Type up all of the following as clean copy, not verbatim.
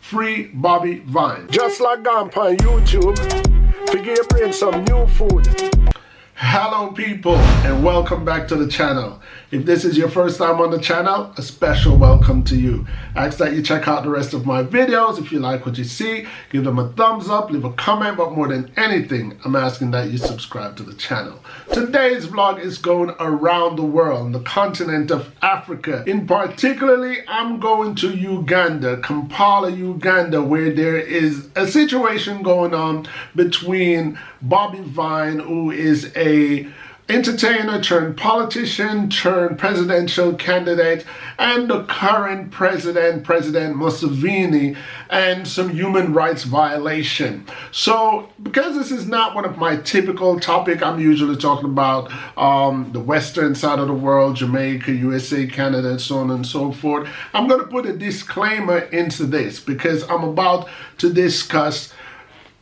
Free Bobi Wine. Just like on YouTube, figure your brain some new food. Hello people, and welcome back to the channel. If this is your first time on the channel, a special welcome to you. I ask that you check out the rest of my videos. If you like what you see, give them a thumbs up, leave a comment, but more than anything, I'm asking that you subscribe to the channel. Today's vlog is going around the world, the continent of Africa. In particularly, I'm going to Uganda, Kampala, Uganda, where there is a situation going on between Bobi Wine, who is a entertainer turned politician turned presidential candidate, and the current President Museveni, and some human rights violation. So because this is not one of my typical topic, I'm usually talking about the western side of the world, Jamaica, USA, Canada, and so on and so forth. I'm going to put a disclaimer into this because I'm about to discuss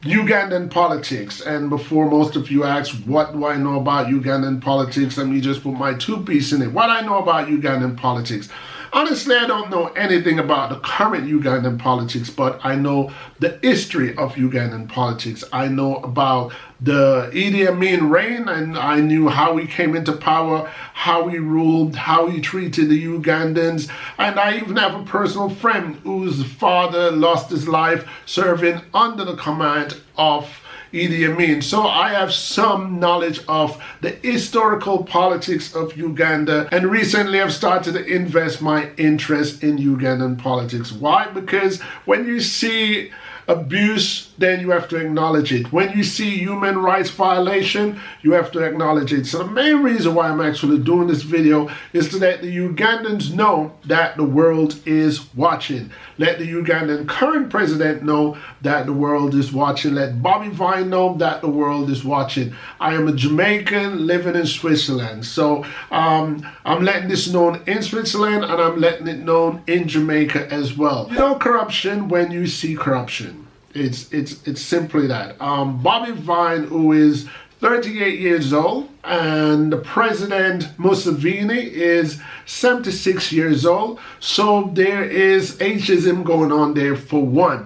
Ugandan politics, and before most of you ask what do I know about Ugandan politics, let me just put my two-piece in it. What I know about Ugandan politics. Honestly, I don't know anything about the current Ugandan politics, but I know the history of Ugandan politics. I know about the Idi Amin reign, and I knew how he came into power, how he ruled, how he treated the Ugandans, and I even have a personal friend whose father lost his life serving under the command of Idi Amin. So I have some knowledge of the historical politics of Uganda, and recently I've started to invest my interest in Ugandan politics. Why? Because when you see abuse, then you have to acknowledge it. When you see human rights violation, you have to acknowledge it. So the main reason why I'm actually doing this video is to let the Ugandans know that the world is watching. Let the Ugandan current president know that the world is watching. Let Bobi Wine know that the world is watching. I am a Jamaican living in Switzerland. So I'm letting this known in Switzerland, and I'm letting it known in Jamaica as well. You know corruption when you see corruption. It's simply that. Bobi Wine, who is 38 years old, and the President Museveni is 76 years old. So there is ageism going on there for one.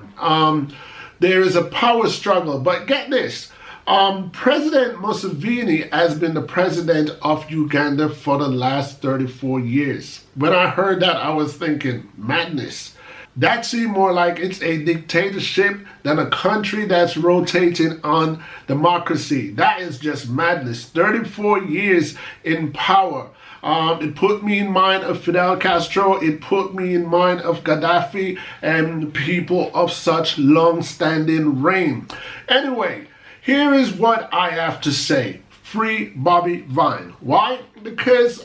There is a power struggle, but get this. President Museveni has been the president of Uganda for the last 34 years. When I heard that, I was thinking, madness. That seemed more like it's a dictatorship than a country that's rotating on democracy. That is just madness. 34 years in power. It put me in mind of Fidel Castro. It put me in mind of Gaddafi and people of such long-standing reign. Anyway, here is what I have to say. Free Bobi Wine. Why? Because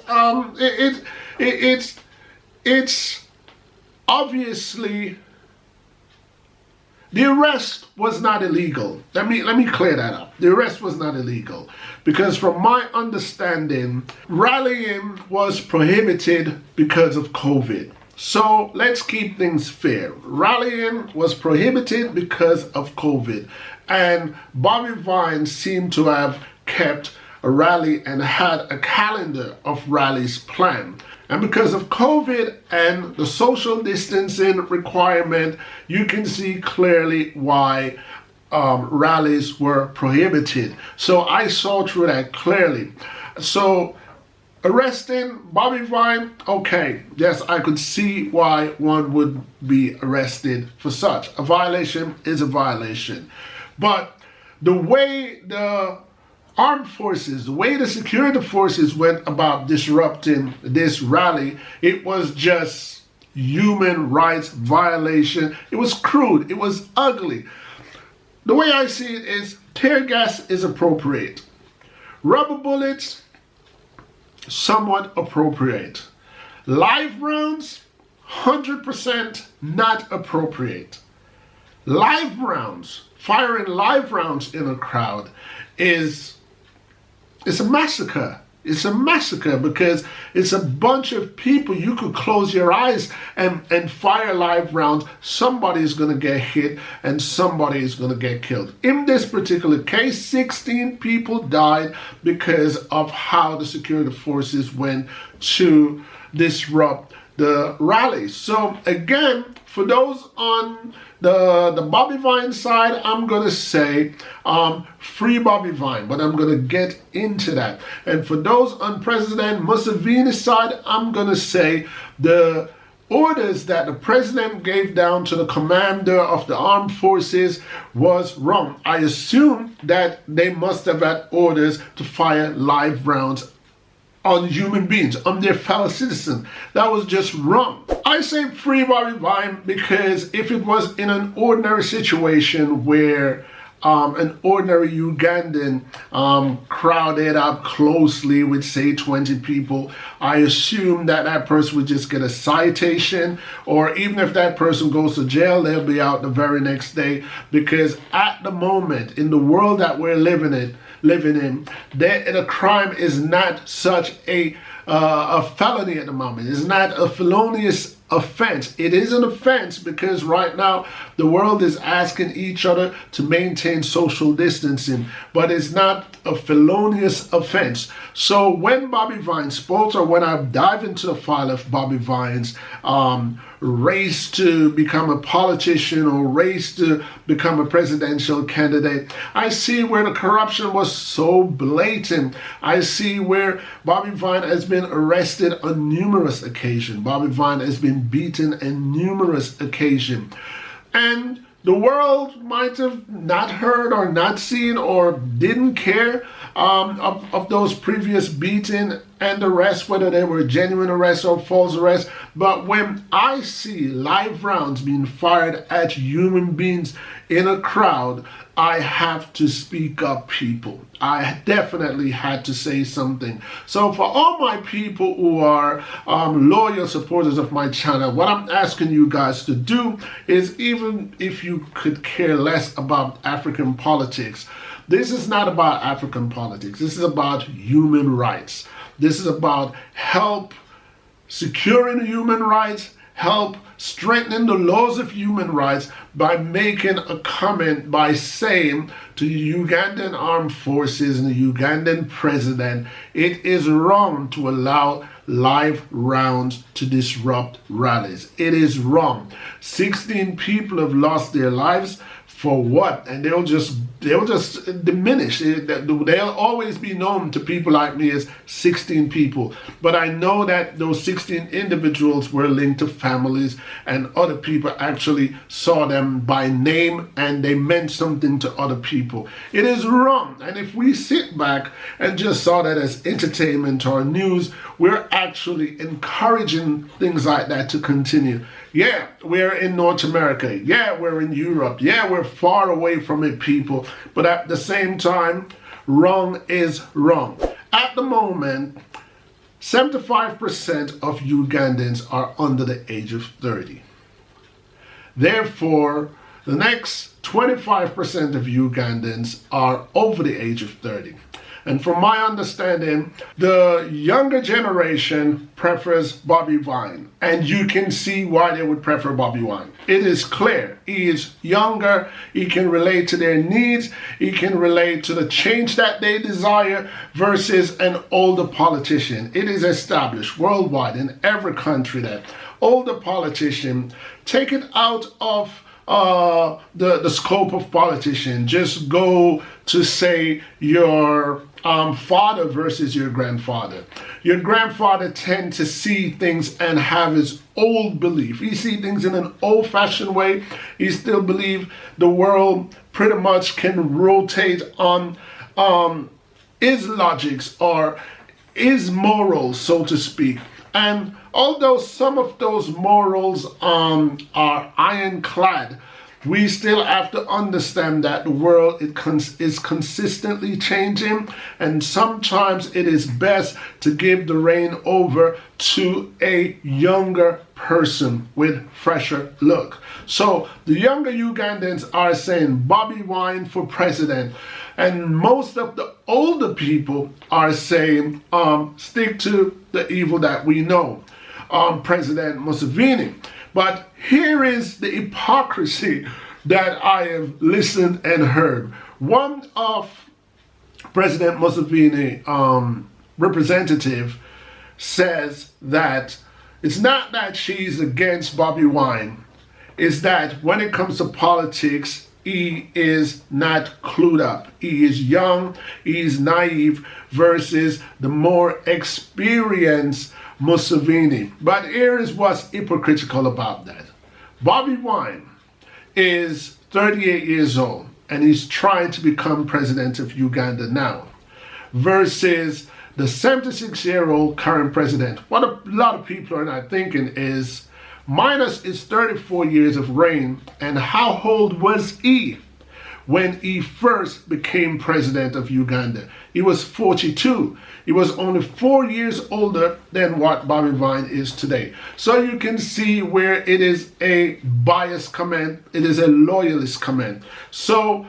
it's obviously, the arrest was not illegal. Let me clear that up. The arrest was not illegal because from my understanding, rallying was prohibited because of COVID. So let's keep things fair. Rallying was prohibited because of COVID, and Bobi Wine seemed to have kept a rally and had a calendar of rallies planned. And because of COVID and the social distancing requirement, you can see clearly why rallies were prohibited. So I saw through that clearly. So arresting Bobi Wine, okay, yes, I could see why one would be arrested for such. A violation is a violation. But the way the armed forces, the way the security forces went about disrupting this rally, it was just human rights violation. It was crude. It was ugly. The way I see it is tear gas is appropriate. Rubber bullets, somewhat appropriate. Live rounds, 100% not appropriate. Live rounds, firing live rounds in a crowd it's a massacre. It's a massacre because it's a bunch of people. You could close your eyes and fire live rounds. Somebody is going to get hit and somebody is going to get killed. In this particular case, 16 people died because of how the security forces went to disrupt the rallies. So again, for those on the Bobi Wine side, I'm going to say free Bobi Wine, but I'm going to get into that. And for those on President Museveni's side, I'm going to say the orders that the president gave down to the commander of the armed forces was wrong. I assume that they must have had orders to fire live rounds on human beings, on their fellow citizens. That was just wrong. I say free Bobi Wine because if it was in an ordinary situation where an ordinary Ugandan crowded up closely with, say, 20 people, I assume that that person would just get a citation, or even if that person goes to jail, they'll be out the very next day. Because at the moment, in the world that we're living in, the crime is not such a felony at the moment. It's not a felonious offense. It is an offense because right now the world is asking each other to maintain social distancing, but it's not a felonious offense. So when Bobi Wine spoke, or when I dive into the file of Bobi Wine's race to become a politician or race to become a presidential candidate, I see where the corruption was so blatant. I see where Bobi Wine has been arrested on numerous occasions. Bobi Wine has been beaten on numerous occasions. And the world might have not heard or not seen or didn't care of those previous beating and arrests, whether they were genuine arrests or false arrests. But when I see live rounds being fired at human beings in a crowd, I have to speak up, people. I definitely had to say something. So for all my people who are loyal supporters of my channel, what I'm asking you guys to do is, even if you could care less about African politics, this is not about African politics. This is about human rights. This is about help securing human rights, help strengthening the laws of human rights by making a comment, by saying to the Ugandan armed forces and the Ugandan president, it is wrong to allow live rounds to disrupt rallies. It is wrong. 16 people have lost their lives. For what? And they'll just diminish. They'll always be known to people like me as 16 people. But I know that those 16 individuals were linked to families, and other people actually saw them by name and they meant something to other people. It is wrong. And if we sit back and just saw that as entertainment or news, we're actually encouraging things like that to continue. Yeah, we're in North America. Yeah, we're in Europe. Yeah, we're far away from it, people. But at the same time, wrong is wrong. At the moment, 75% of Ugandans are under the age of 30. Therefore, the next 25% of Ugandans are over the age of 30. And from my understanding, the younger generation prefers Bobi Wine. And you can see why they would prefer Bobi Wine. It is clear. He is younger. He can relate to their needs. He can relate to the change that they desire versus an older politician. It is established worldwide in every country that older politicians, take it out of the scope of politician. Just go to, say, your father versus your grandfather. Your grandfather tend to see things and have his old belief. He see things in an old-fashioned way. He still believe the world pretty much can rotate on his logics or his morals, so to speak. And although some of those morals are ironclad, we still have to understand that the world is consistently changing, and sometimes it is best to give the reign over to a younger person with fresher look. So the younger Ugandans are saying Bobi Wine for president, and most of the older people are saying stick to the evil that we know, President Museveni. But here is the hypocrisy that I have listened and heard. One of President Museveni representative says that It's not that she's against Bobi Wine. It's that when it comes to politics, he is not clued up. He is young, he is naive versus the more experienced Museveni. But here is what's hypocritical about that. Bobi Wine is 38 years old and he's trying to become president of Uganda now versus the 76-year-old current president. What a lot of people are not thinking is minus his 34 years of reign, and how old was he when he first became president of Uganda? He was 42. He was only 4 years older than what Bobi Wine is today. So you can see where it is a biased comment, it is a loyalist comment. So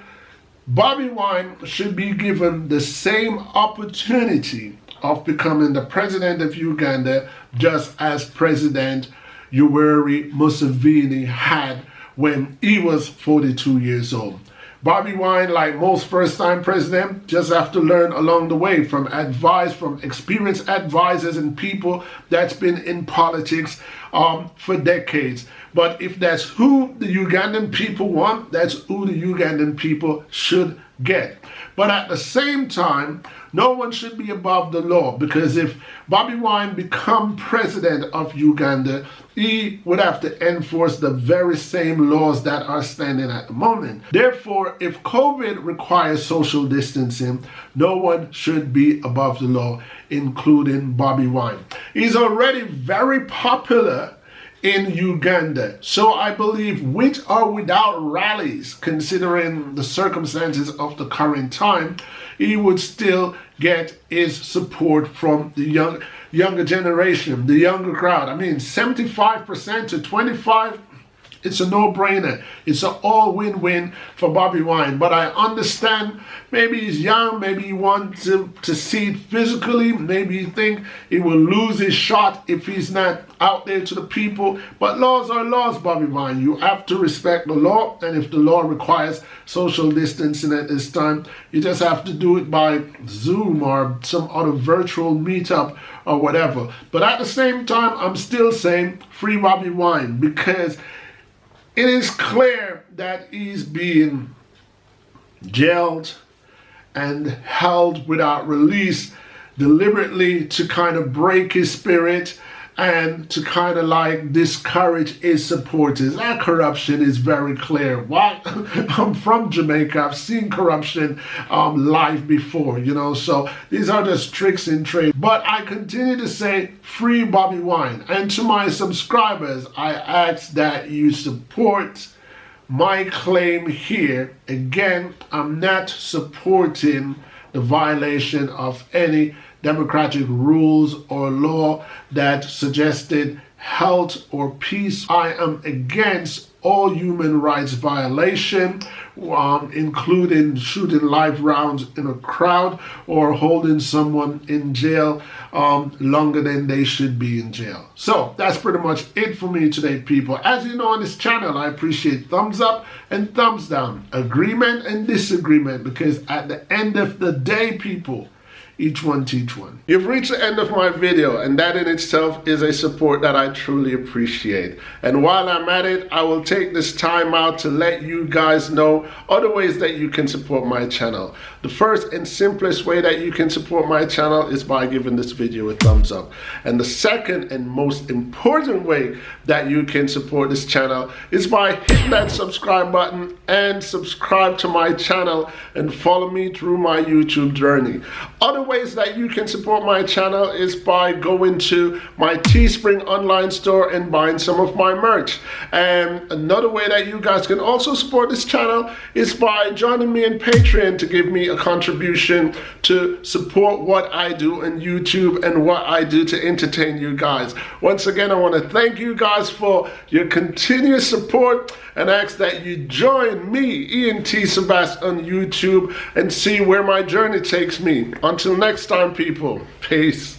Bobi Wine should be given the same opportunity of becoming the president of Uganda just as President Yoweri Museveni had when he was 42 years old. Bobi Wine, like most first-time presidents, just have to learn along the way from advice from experienced advisors and people that's been in politics for decades. But if that's who the Ugandan people want, that's who the Ugandan people should get. But at the same time, no one should be above the law, because if Bobi Wine become president of Uganda, he would have to enforce the very same laws that are standing at the moment. Therefore, if COVID requires social distancing, no one should be above the law, including Bobi Wine. He's already very popular in Uganda. So I believe, with or without rallies, considering the circumstances of the current time, he would still get his support from the younger generation, the younger crowd. I mean, 75% to 25%, it's a no-brainer. It's an all-win-win for Bobi Wine. But I understand, maybe he's young, maybe he wants to see it physically, maybe he think he will lose his shot if he's not out there to the people. But laws are laws, Bobi Wine. You have to respect the law, and if the law requires social distancing at this time, you just have to do it by Zoom or some other virtual meetup or whatever. But at the same time, I'm still saying free Bobi Wine, because it is clear that he's being jailed and held without release deliberately to kind of break his spirit and to kind of like discourage his supporters. That corruption is very clear. Why? I'm from Jamaica. I've seen corruption live before, you know, so these are just tricks in trade. But I continue to say free Bobi Wine. And to my subscribers, I ask that you support my claim here. Again, I'm not supporting the violation of any democratic rules or law that suggested health or peace. I am against all human rights violation, including shooting live rounds in a crowd or holding someone in jail longer than they should be in jail. So that's pretty much it for me today, people. As you know, on this channel, I appreciate thumbs up and thumbs down, agreement and disagreement, because at the end of the day, people, each one teach one. You've reached the end of my video, and that in itself is a support that I truly appreciate. And while I'm at it, I will take this time out to let you guys know other ways that you can support my channel. The first and simplest way that you can support my channel is by giving this video a thumbs up. And the second and most important way that you can support this channel is by hitting that subscribe button and subscribe to my channel and follow me through my YouTube journey. Other ways that you can support my channel is by going to my Teespring online store and buying some of my merch. And another way that you guys can also support this channel is by joining me in Patreon to give me a contribution to support what I do on YouTube and what I do to entertain you guys. Once again, I want to thank you guys for your continuous support and ask that you join me, Ian T. Sebastian, on YouTube and see where my journey takes me. Until next time, people, peace.